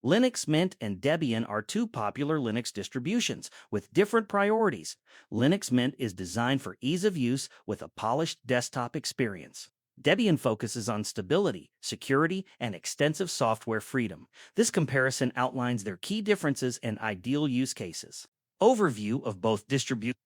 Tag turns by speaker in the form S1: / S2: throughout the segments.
S1: Linux Mint and Debian are two popular Linux distributions with different priorities. Linux Mint is designed for ease of use with a polished desktop experience. Debian focuses on stability, security, and extensive software freedom. This comparison outlines their key differences and ideal use cases. Overview of both distributions.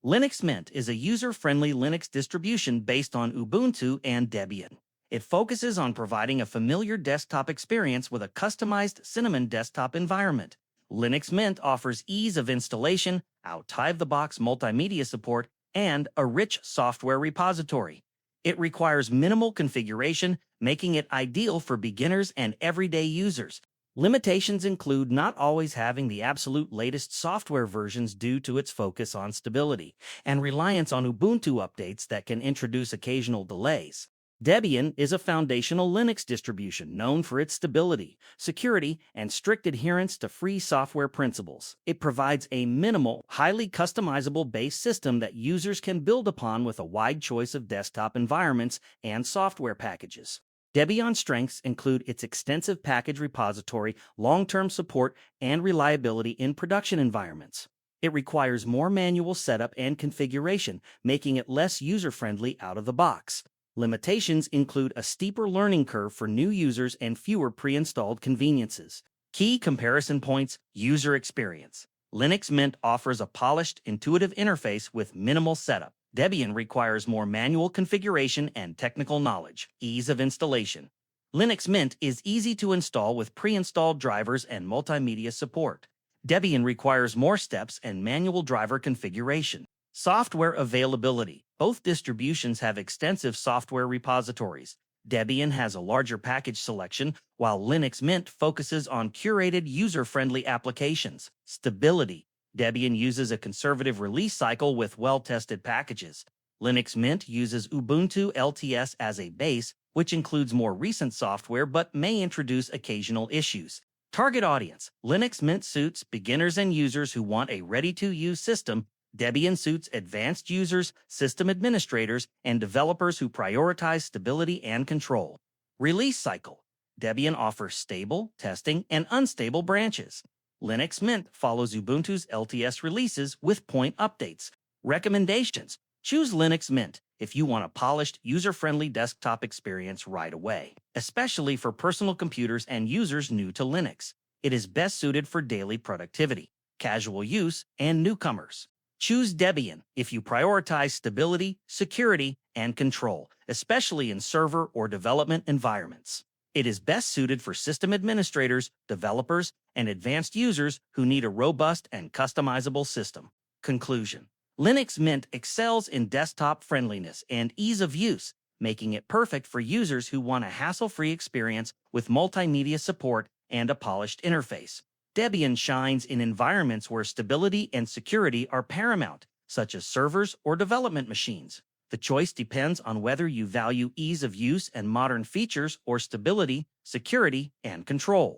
S1: Linux Mint is a user-friendly Linux distribution based on Ubuntu and Debian. It focuses on providing a familiar desktop experience with a customized Cinnamon desktop environment. Linux Mint offers ease of installation, out-of-the-box multimedia support, and a rich software repository. It requires minimal configuration, making it ideal for beginners and everyday users. Limitations include not always having the absolute latest software versions due to its focus on stability, and reliance on Ubuntu updates that can introduce occasional delays. Debian is a foundational Linux distribution known for its stability, security, and strict adherence to free software principles. It provides a minimal, highly customizable base system that users can build upon with a wide choice of desktop environments and software packages. Debian's strengths include its extensive package repository, long-term support, and reliability in production environments. It requires more manual setup and configuration, making it less user-friendly out of the box. Limitations include a steeper learning curve for new users and fewer pre-installed conveniences. Key comparison points: user experience. Linux Mint offers a polished, intuitive interface with minimal setup. Debian requires more manual configuration and technical knowledge. Ease of installation. Linux Mint is easy to install with pre-installed drivers and multimedia support. Debian requires more steps and manual driver configuration. Software availability. Both distributions have extensive software repositories. Debian has a larger package selection, while Linux Mint focuses on curated user-friendly applications. Stability. Debian uses a conservative release cycle with well-tested packages. Linux Mint uses Ubuntu LTS as a base, which includes more recent software but may introduce occasional issues. Target audience. Linux Mint suits beginners and users who want a ready-to-use system. Debian suits advanced users, system administrators, and developers who prioritize stability and control. Release cycle. Debian offers stable, testing, and unstable branches. Linux Mint follows Ubuntu's LTS releases with point updates. Recommendations. Choose Linux Mint if you want a polished, user-friendly desktop experience right away, especially for personal computers and users new to Linux. It is best suited for daily productivity, casual use, and newcomers. Choose Debian if you prioritize stability, security, and control, especially in server or development environments. It is best suited for system administrators, developers, and advanced users who need a robust and customizable system. Conclusion. Linux Mint excels in desktop friendliness and ease of use, making it perfect for users who want a hassle-free experience with multimedia support and a polished interface. Debian shines in environments where stability and security are paramount, such as servers or development machines. The choice depends on whether you value ease of use and modern features or stability, security, and control.